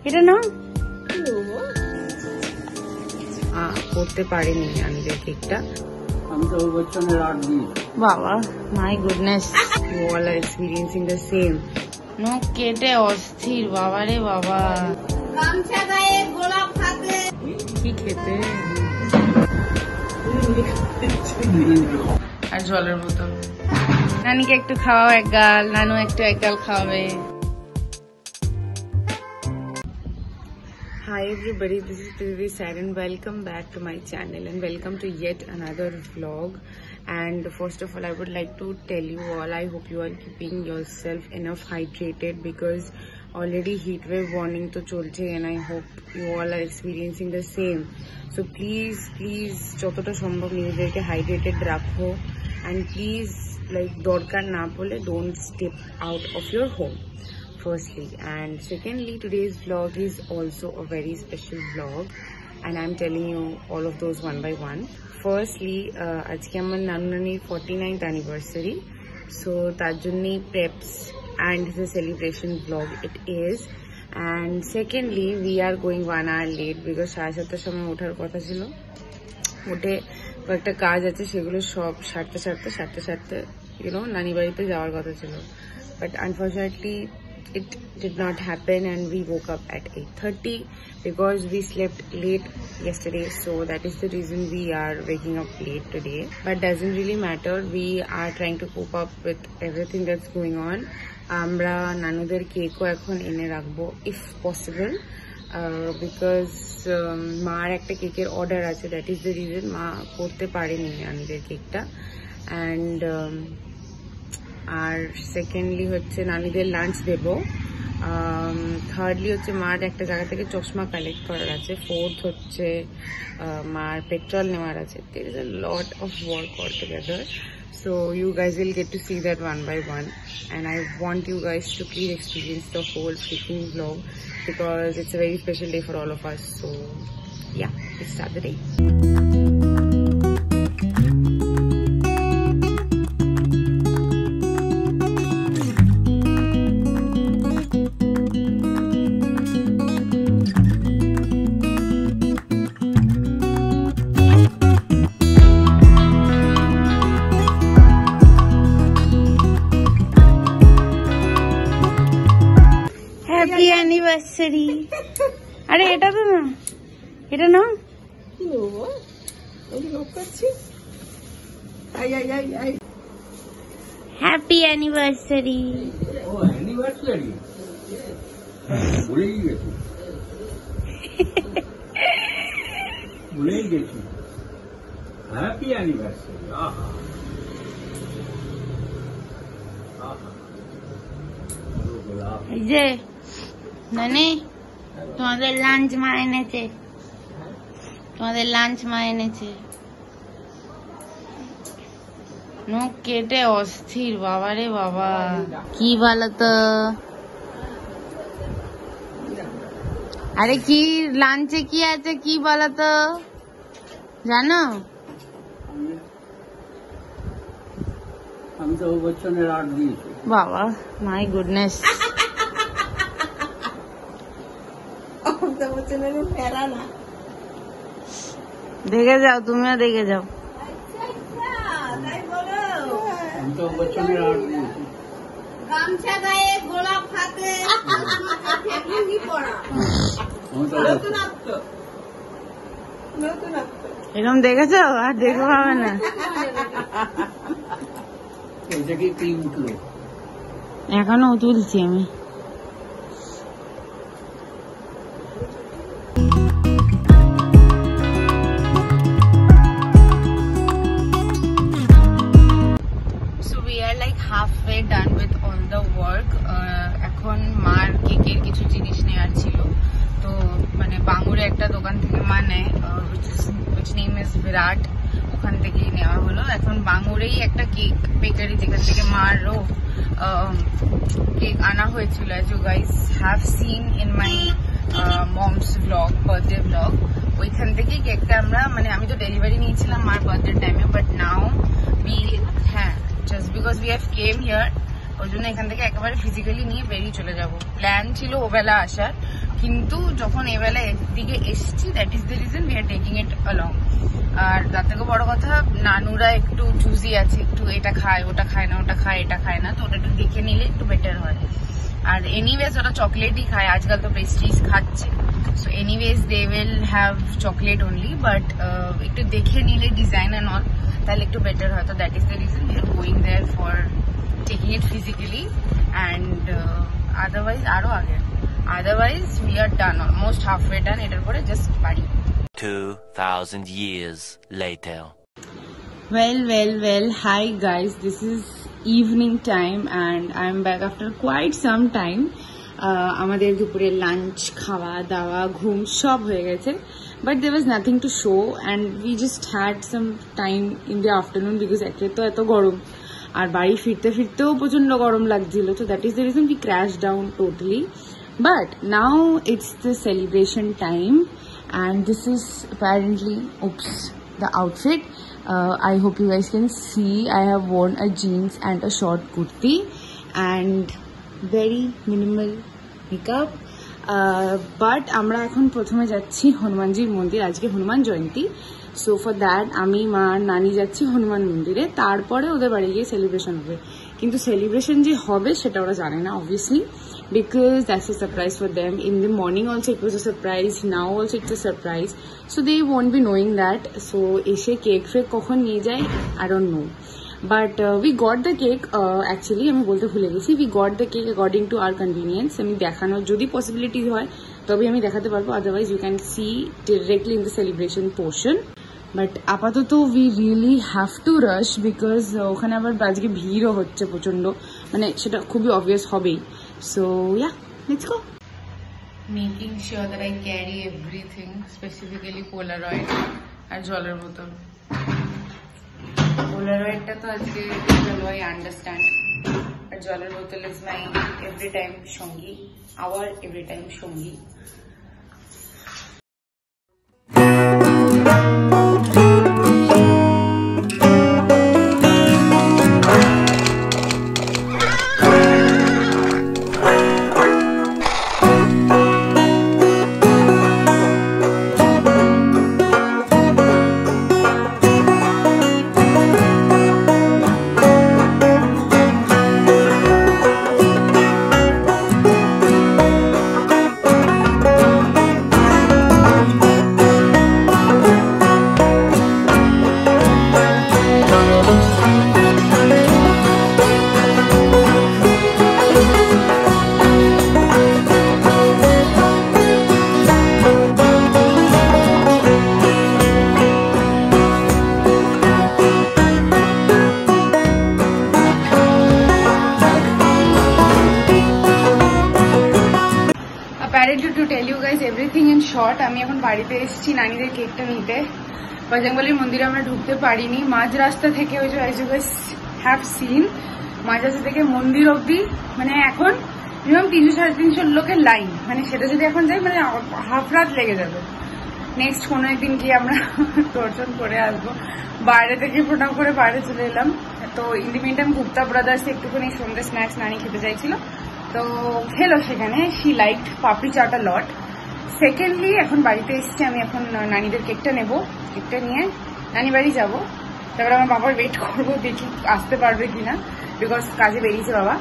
এটা না করতে পারিনি আমাদের কেকটা। আমি তো বছরের 8 দিন। বাবা my goodness, you all are experiencing the same. নখ কেটে অস্থির বাবা রে বাবা। গামছা গায়ে গোলাপ হাতে কি খেতে আর জলের বোতল। নানিকে একটু খাওয়াও এক গাল, নানু একটু এক গাল খাওয়াবে। Hi everybody, this is Prithvi Said and welcome back to my channel and welcome to yet another vlog. And first of all, I would like to tell you all, I hope you are keeping yourself enough hydrated because already heat wave warning to cholche and I hope you all are experiencing the same. So please jotota sombhob nijederke hydrated rakho and please like dorkar na pole don't step out of your home. Firstly, and secondly, today's vlog is also a very special vlog and I'm telling you all of those one by one. Firstly, ajke amar nanu nani 49th anniversary, so tar jonni preps and the celebration vlog it is. And secondly, we are going 1 hour late because 7:30 সময় ওঠার কথা ছিল। উঠে কয়েকটা কাজ আছে সেগুলো সব সারতে you know নানি বাড়িতে যাওয়ার কথা ছিল, but unfortunately it did not happen and we woke up at 8:30 because we slept late yesterday, so that is the reason we are waking up late today. But doesn't really matter, we are trying to cope up with everything that's going on. Amra nanuder cake o ekhon ene rakhbo if possible because maar ekta cake er order ache, that is the reason ma korte pareni nanuder cake ta. And আর secondly হচ্ছে নানিদের lunch দেবো। Thirdly হচ্ছে মার একটা জায়গা থেকে চশমা কালেক্ট করার আছে। ফোর্থ হচ্ছে মার পেট্রোল নেওয়ার আছে। there is a lot of work all together, so you guys will get to see that one by one and I want you guys to please experience the whole freaking vlog because it's a very special day for all of us. So yeah, let's start the day. Happy anniversary. আরে এটা তো না, এটা না happy anniversary. ও anniversary ভুলেই গেছি happy anniversary. আহা এই যে নানি তোমাদের লাঞ্চ মা এনেছে, তোমাদের লাঞ্চ মা এনেছে। নখ কেটে অস্থির বাবা রে বাবা। কি বলো তো, আরে কি লাঞ্চে কি আছে কি বলো তো, জানো? আমি তো বছরের 8 দিয়েছি। বাবা মাই গুডনেস, দেখে যাও, তুমিও দেখে যাও। আমি তো বছরের 8 দিয়েছি। গামছা গায়ে গোলাপ হাতে এরকম দেখেছো? আর দেখো পাবে না। এটা কি ক্রিম উঠলো? এখনো তুলছি আমি। So we are like halfway done with all the work. এখন মার কেকের কিছু জিনিস নেওয়ার ছিল, তো মানে বাঙুরে একটা দোকান থেকে মা নেয়, which name is বিরাট, ওখান থেকেই নেওয়া হলো। এখন বাঙুরেই একটা কেক বেকারি যেখান থেকে মারও কেক আনা হয়েছিল, as you guys have seen in my mom's vlog, birthday vlog, ওইখান থেকেই কেকটা আমরা মানে আমি তো ডেলিভারি নিয়েছিলাম মার বার্থডে টাইমে, but now we just because we have came here ওই জন্য এখান থেকে একেবারে ফিজিক্যালি নিয়ে বেরিয়ে চলে যাব। প্ল্যান ছিল ওবেলা আসার, কিন্তু যখন এবেলা একদিকে এসছি, that is the reason we are taking it along. আর তার থেকে বড় কথা, নানুরা একটু চুজি আছে, একটু এটা খায় ওটা খায় না, ওটা খায় এটা খায় না, তো ওটা একটু দেখে নিলে একটু বেটার হয়। আর এনিওয়েজ ওরা চকলেটই খায়, আজকাল তো পেস্ট্রিজ খাচ্ছে, so anyways they will have chocolate only, but একটু দেখে নিলে ডিজাইন অ্যান্ড অল, তাহলে একটু বেটার হয়। তো that is the reason we are going there for taking it physically, and otherwise আরো আগে, otherwise we are done, almost halfway done. এটার পরে just বাড়ি। 2000 years later. Well, hi guys, this is evening time and I am back after quite some time. আমাদের দুপুরে lunch, খাওয়া দাওয়া, ঘুম সব হয়ে গেছে, but there was nothing to show and we just had some time in the afternoon because একে তো এত গরম, আর বাড়ি ফিরতে ফিরতেও প্রচন্ড গরম লাগছিল, so that is the reason we crashed down totally. But now it's the celebration time and this is apparently, the outfit. I hope you guys can see I have worn a jeans and a short kurti and very minimal makeup. But আমরা এখন প্রথমে যাচ্ছি হনুমানজির মন্দির, আজকে Hanuman Jayanti, so for that আমি মা নানি যাচ্ছি হনুমান মন্দিরে, তারপরে ওদের বাড়ি গিয়ে সেলিব্রেশন হবে। কিন্তু সেলিব্রেশন যে হবে সেটা ওরা জানে না obviously, because that's a surprise for them. In the morning also it was a surprise, now also it's a surprise, so they won't be knowing that. So eshe cake fake kokhon niye jay I don't know, but we got the cake, actually ami bolte bhule gechi, we got the cake according to our convenience. Ami dekhano jodi possibility hoy tobe ami dekhate parbo, otherwise you can see directly in the celebration portion. But আপাতত we really have to rush because ওখানে আবার আজকে ভিড়ও হচ্ছে প্রচন্ড, মানে সেটা খুবই obvious হবেই। So yeah, let's go. Making sure that I carry everything, specifically Polaroid আর জলের বোতল। Polaroidটা তো আজকে চলো I understand, আর জলের বোতল is my every time সঙ্গী, our every time সঙ্গী। To tell you guys everything in short, আমি এখন বাড়িতে এসেছি নানিদের কেকটা নিতে। বজরংবলীর মন্দিরে আমরা ঢুকতে পারিনি, মাঝ রাস্তা থেকে ওই যে as you guys have seen, মাঝ রাস্তা থেকে মন্দির অব্দি মানে এখন মিনিমাম 300-350 লোকের লাইন, মানে সেটা যদি এখন যাই মানে হাফ রাত লেগে যাবে। নেক্সট কোনো একদিন গিয়ে আমরা দর্শন করে আসবো, বাইরে থেকে প্রণাম করে বাইরে চলে এলাম। তো in the meantime Gupta brothers একটুখানি সন্ধ্যে স্ন্যাক্স নানি খেতে চাইছিল, তো খেলো সেখানে, শি লাইকড পাপড়ি চাটা লট। সেকেন্ডলি এখন বাড়িতে এসেছি, আমি এখন নানিদের কেকটা নেব, কেকটা নিয়ে নানি বাড়ি যাবো, তারপরে আমার বাবার ওয়েট করবো দেখি আসতে পারবে কিনা, বিকজ কাজে বেরিয়েছে বাবা।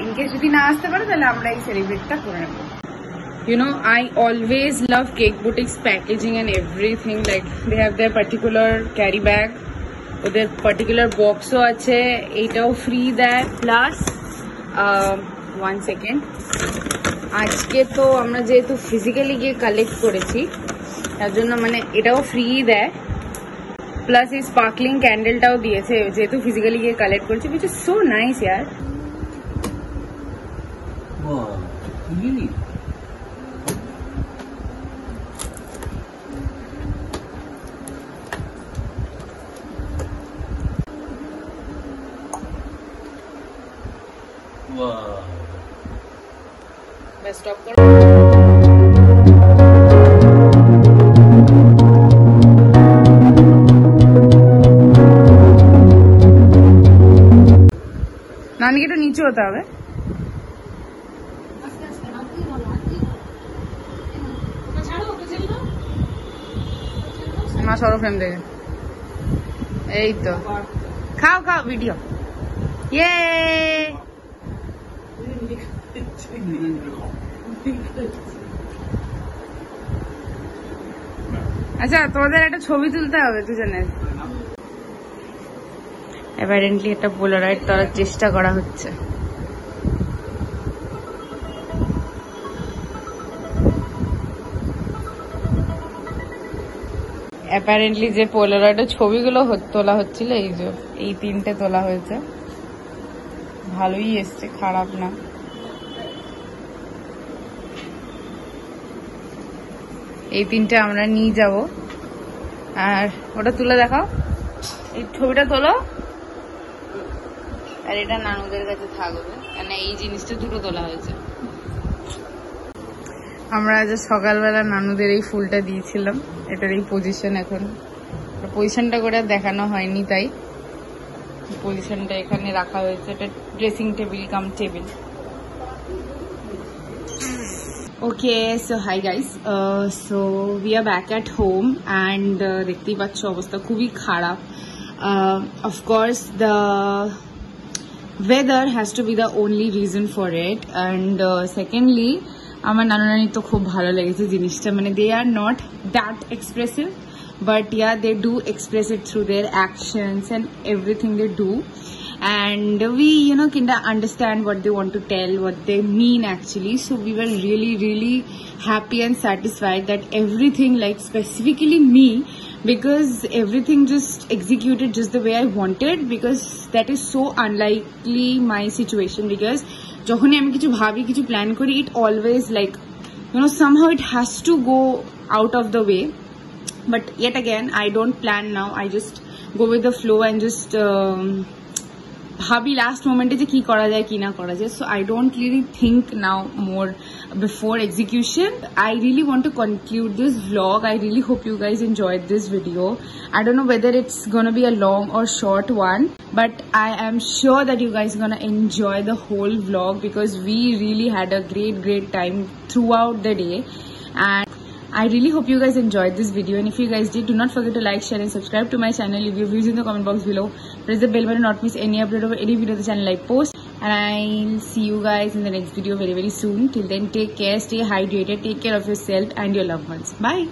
ইনকেস যদি না আসতে পারে তাহলে আমরা এই সেলিব্রেটটা করে নেব। You know, I always love Cake Boutique's packaging and everything. Like they have their particular carry bag, ওদের particular boxও আছে, এটাও ফ্রি দেয়, প্লাস 1 সেকেন্ড, আজকে তো আমরা যেহেতু ফিজিক্যালি গিয়ে কালেক্ট করেছি তার জন্য মানে এটাও ফ্রি দেয়, প্লাস এই স্পার্কলিং ক্যান্ডেলটাও দিয়েছে যেহেতু ফিজিক্যালি গিয়ে কালেক্ট করেছি, which is so nice yaar. Wow, really? Wow. Best of luck. নানিকে একটু নিচে হতে হবে। মা সরো ফ্রেম দেখে। এই তো খাও খাও ভিডিও। ইয়ে আচ্ছা তোমাদের একটা ছবি তুলতে হবে দুজনের। অ্যাপারেন্টলি একটা পোলারয়েড তোলার চেষ্টা করা হচ্ছে। অ্যাপারেন্টলি যে পোলারয়েডের ছবিগুলো তোলা হচ্ছিল এই 3টে তোলা হয়েছে, ভালোই এসছে, খারাপ না। এই 3টে আমরা নিয়ে যাব। আর ওটা তুলে দেখাও, এই ছবিটা তোলো। আর এটা নানুদের কাছে থাকবে, মানে এই জিনিসটা দুটো তোলা হয়েছে। আমরা আজ সকালবেলা নানুদের এই ফুলটা দিয়েছিলাম, এটার এই পজিশন। এখন পজিশনটা করে দেখানো হয়নি, তাই পজিশনটা এখানে রাখা হয়েছে। এটা dressing table come table. Okay, so hi guys, so we are back at home and দেখতেই পাচ্ছ অবস্থা খুবই খারাপ। Of course the weather has to be the only reason for it, and secondly আমার নানু নানি তো খুব ভালো লেগেছে জিনিসটা, মানে they are not that expressive but yeah they do express it through their actions and everything they do, and we kinda understand what they want to tell, what they mean actually. So we were really happy and satisfied that everything, like specifically me, because everything just executed just the way I wanted, because that is so unlikely my situation, because যখনই আমি কিছু ভাবি, কিছু plan করি, it always like somehow it has to go out of the way. But yet again I don't plan now, I just go with the flow and just ভাবি last মোমেন্টে যে কি করা যায় কি না করা যায়. So I don't really think now more before execution. I really want to conclude this vlog. I really hope you guys enjoyed this video. I don't know whether it's gonna be a long or short one, but I am sure that you guys are gonna enjoy the whole vlog, because we really had a great time throughout the day, and I really hope you guys enjoyed this video. And if you guys did, do not forget to like, share and subscribe to my channel. Leave your views in the comment box below. Press the bell button to not miss any upload of any video the channel I post. And I'll see you guys in the next video very soon. Till then, take care, stay hydrated, take care of yourself and your loved ones. Bye.